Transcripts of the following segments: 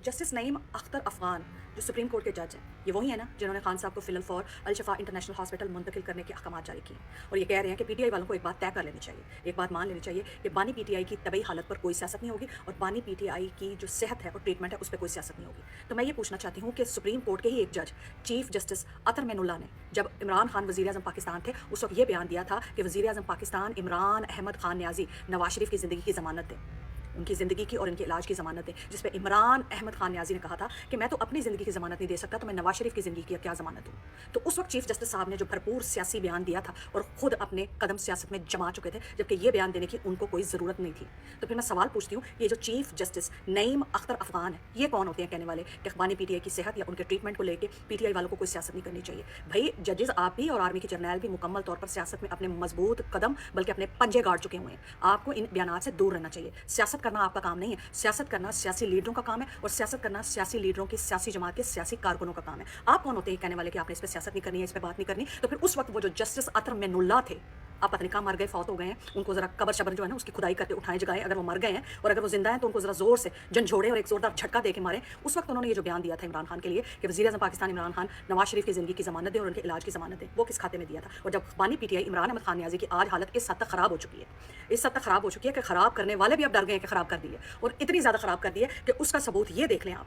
Justice Naeem Akhtar Afghan जो supreme court के जज हैं, ये वही है ना जिन्होंने खान साहब को फिलहाल फॉर अल शफा इंटरनेशनल हॉस्पिटल मुंतकिल करने के अहकाम जारी किए और ये कह रहे हैं कि पीटीआई वालों को एक बात तय कर लेनी चाहिए, एक बात मान लेनी चाहिए कि बानी पीटीआई की तबी हालत पर कोई सियासत नहीं होगी और बानी पीटीआई की जो सेहत है और ट्रीटमेंट है उस पर कोई सियासत नहीं होगी। तो मैं ये पूछना चाहती हूँ कि सुप्रीम कोर्ट के ही एक जज चीफ जस्टिस अतर मेनुल्लाह ने जब इमरान खान वज़ीर आज़म पाकिस्तान थे उस वक्त ये बयान दिया था कि वज़ीर आज़म पाकिस्तान इमरान अहमद खान न्याजी नवाज शरीफ की ज़िंदगी की ज़मानत दें, उनकी ज़िंदगी की और इनके इलाज की ज़मानत दें, जिस पे इमरान अहमद खान न्याजी ने कहा था कि मैं तो अपनी ज़िंदगी की ज़मानत नहीं दे सकता तो मैं नवाज शरीफ की ज़िंदगी की क्या ज़मानत दूँ। तो उस वक्त चीफ जस्टिस साहब ने जो भरपूर सियासी बयान दिया था और ख़ुद अपने कदम सियासत में जमा चुके थे, जबकि ये बयान देने की उनको कोई ज़रूरत नहीं थी। तो फिर मैं सवाल पूछती हूँ, ये जो चीफ जस्टिस नईम अख्तर अफगान है, ये कौन होते हैं कहने वाले कि बानी पीटीआई की सेहत या उनके ट्रीटमेंट को लेकर पीटीआई वालों को कोई सियासत नहीं करनी चाहिए। भाई जजेस आप भी और आर्मी के जर्नैल भी मुकम्मल तौर पर सियासत में अपने मजबूत कदम बल्कि अपने पंजे गाड़ चुके हुए हैं। आपको इन बयानात से दूर रहना चाहिए। सियासत करना आपका काम नहीं है, सियासत करना सियासी लीडरों का काम है और सियासत करना सियासी लीडरों की सियासी जमात के सियासी कारकुनों का काम है। आप कौन होते हैं कहने वाले कि आपने इस पर सियासत नहीं करनी है, इस पर बात नहीं करनी। तो फिर उस वक्त वो जो जस्टिस अतर मेनुल्लाह थे, आप पता नहीं कहाँ मर गए, फौत हो गए हैं, उनको ज़रा कबर शबर जो है ना उसकी खुदाई करके उठाएं जगाएं अगर वो मर गए हैं, और अगर वो जिंदा हैं तो उनको ज़रा ज़ोर से झंझोड़े और एक ज़ोरदार झटका दे के मारें। उस वक्त उन्होंने ये जो बयान दिया था इमरान खान के लिए कि वज़ीर आज़म पाकिस्तान इमरान खान नवाज शरीफ की ज़िंदगी की ज़मानत दें और उनके इलाज की ज़मानत दें, वो किस खाते में दिया था। और जब बानी पीटीआई इमरान अहमद खान न्याजी की आज हालत इस हद तक ख़राब हो चुकी है, इस हद तक ख़राब हो चुकी है कि ख़राब करने वाले भी अब डर गए हैं कि ख़राब कर दी है, और इतनी ज़्यादा ख़राब कर दी है कि उसका सबूत ये देख लें आप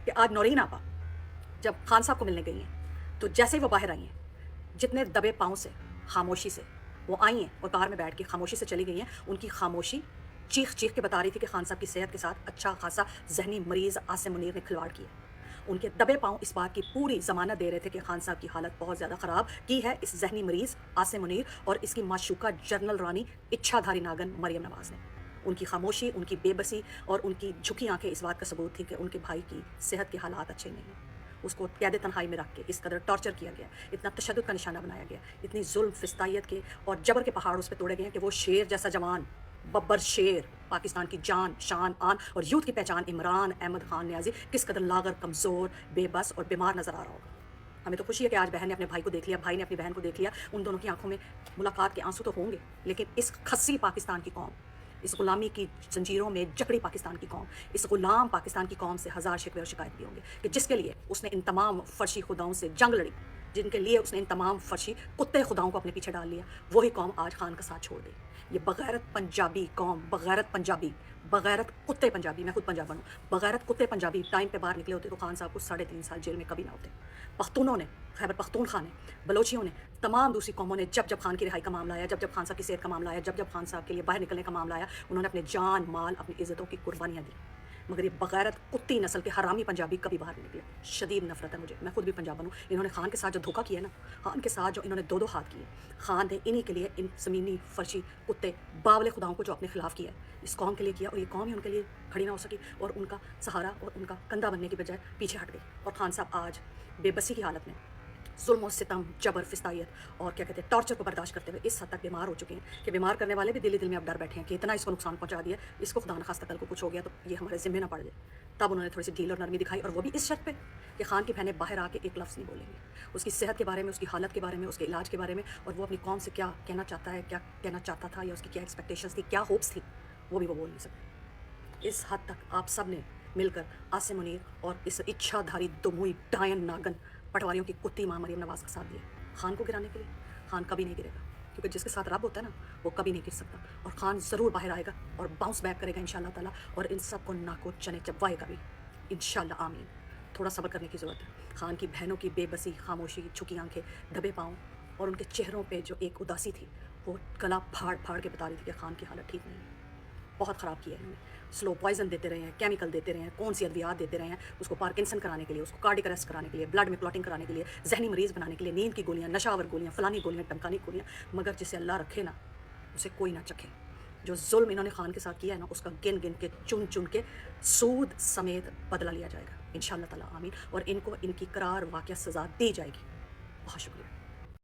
कि आज नौरीन आपा जब खान साहब को मिलने गई हैं तो जैसे ही वो बाहर आई हैं, जितने दबे पाँव से खामोशी से वो आई हैं और कार में बैठ के खामोशी से चली गई हैं, उनकी खामोशी चीख चीख के बता रही थी कि खान साहब की सेहत के साथ अच्छा खासा जहनी मरीज़ आसिम मुनीर ने खिलवाड़ किया। उनके दबे पाँव इस बात की पूरी ज़मानत दे रहे थे कि खान साहब की हालत बहुत ज़्यादा ख़राब की है इस जहनी मरीज़ आसिम मुनीर और इसकी माशूका जनरल रानी इच्छाधारी नागन मरियम नवाज़ ने। उनकी खामोशी, उनकी बेबसी और उनकी झुकी आंखें इस बात का सबूत थी कि उनके भाई की सेहत के हालात अच्छे नहीं हैं। उसको कैद तन्हाई में रख के इस कदर टॉर्चर किया गया, इतना तशद्दुद का निशाना बनाया गया, इतनी जुल्म फिस्तायत के और जबर के पहाड़ उस पर तोड़े गए हैं कि वो शेर जैसा जवान, बब्बर शेर, पाकिस्तान की जान, शान, आन और यूथ की पहचान इमरान अहमद खान न्याजी किस कदर लागर, कमज़ोर, बेबस और बीमार नज़र आ रहा होगा। हमें तो खुशी है कि आज बहन ने अपने भाई को देख लिया, भाई ने अपनी बहन को देख लिया। उन दोनों की आंखों में मुलाकात के आंसू तो होंगे, लेकिन इस खस्सी पाकिस्तान की कौम, इस गुलामी की जंजीरों में जकड़ी पाकिस्तान की कौम, इस गुलाम पाकिस्तान की कौम से हज़ार शिकवे और शिकायत भी होंगे कि जिसके लिए उसने इन तमाम फर्शी खुदाओं से जंग लड़ी, जिनके लिए उसने इन तमाम फर्शी कुत्ते खुदाओं को अपने पीछे डाल लिया, वही कौम आज खान का साथ छोड़ दे। ये बगैरत पंजाबी कौम, बगैरत पंजाबी, बगैरत कुत्ते पंजाबी, मैं खुद पंजाबन हूँ, बगैरत कुत्ते पंजाबी टाइम पे बाहर निकले होते तो खान साहब को 3.5 साल जेल में कभी ना होते। पख्तूनों ने, खैबर पख्तूनख्वा ने, बलोचियों ने, तमाम दूसरी कौमों ने जब जब खान की रिहाई का मामला आया, जब जब खान साहब की सेहत का मामला आया, जब जब खान साहब के लिए बाहर निकलने का मामला आया, उन्होंने अपने जान माल, अपनी इज़्ज़तों की कुर्बानियाँ दी। मगर ये बगैरत कुत्ती नस्ल के हरामी पंजाबी कभी बाहर नहीं निकले। शदीद नफरत है मुझे, मैं खुद भी पंजाबन हूँ। इन्होंने खान के साथ जो धोखा किया ना, खान के साथ जो इन्होंने दो हाथ किए, खान ने इन्हीं के लिए इन ज़मीनी फर्शी कुत्ते बावले खुदाओं को जो अपने खिलाफ किया है, इस कौम के लिए किया, और ये कौम ही उनके लिए खड़ी ना हो सकी और उनका सहारा और उनका कंधा बनने की बजाय पीछे हट गई। और खान साहब आज बेबसी की हालत में जुल्म और सितम, जबर, फिस्तायत और क्या कहते हैं टॉर्चर को बर्दाश्त करते हुए इस हद तक बीमार हो चुके हैं कि बीमार करने वाले भी दिल में अब डर बैठे हैं कि इतना इसको नुकसान पहुंचा दिया, इसको खुदा न खास्ता कल को कुछ हो गया तो ये हमारे ज़िम्मे ना पड़ जाए। तब उन्होंने थोड़ी सी ढील और नरमी दिखाई, और वो भी इस शर्त पे कि खान की बहनें बाहर आके एक लफ्ज़ नहीं बोलेंगे उसकी सेहत के बारे में, उसकी हालत के बारे में, उसके इलाज के बारे में, और वो अपनी कौम से क्या कहना चाहता है, क्या कहना चाहता था, या उसकी क्या एक्सपेक्टेशंस थी, क्या होप्स थी, वो भी वो बोल नहीं सकते। इस हद तक आप सब ने मिलकर आसिम मुनीर और इस इच्छाधारी दुमुई डायन नागन पटवारियों की कुत्ती माँ मरियम नवाज़ का साथ दिया खान को गिराने के लिए। खान कभी नहीं गिरेगा, क्योंकि जिसके साथ रब होता है ना वो कभी नहीं गिर सकता, और खान ज़रूर बाहर आएगा और बाउंस बैक करेगा इंशाल्लाह ताला, और इन सब को नाको चने चबवाएगा भी इंशाल्लाह, आमीन। थोड़ा सब्र करने की ज़रूरत है। खान की बहनों की बेबसी, खामोशी, झुकी आंखें, दबे पाँव और उनके चेहरों पे जो एक उदासी थी, वो गला फाड़ फाड़ के बता रही थी कि खान की हालत ठीक नहीं है, बहुत ख़राब किया है इन्होंने। स्लो पॉइजन देते रहे हैं, केमिकल देते रहे हैं, कौन सी अद्वियात देते रहे हैं, उसको पार्किंसन कराने के लिए, उसको कार्डिक अरेस्ट कराने के लिए, ब्लड में क्लॉटिंग कराने के लिए, जहनी मरीज़ बनाने के लिए, नींद की गोलियाँ, नशावर गोलियाँ, फलानी गोलियाँ, टमकानी गोलियाँ, मगर जिसे अल्लाह रखे ना उसे कोई ना चखे। जो जुल्म इन्होंने खान के साथ किया है ना, उसका गिन गिन के, चुन चुन के, सूद समेत बदला लिया जाएगा इंशाल्लाह ताला, आमीन। और इनको इनकी करार वाक़या सज़ा दी जाएगी। बहुत शुक्रिया।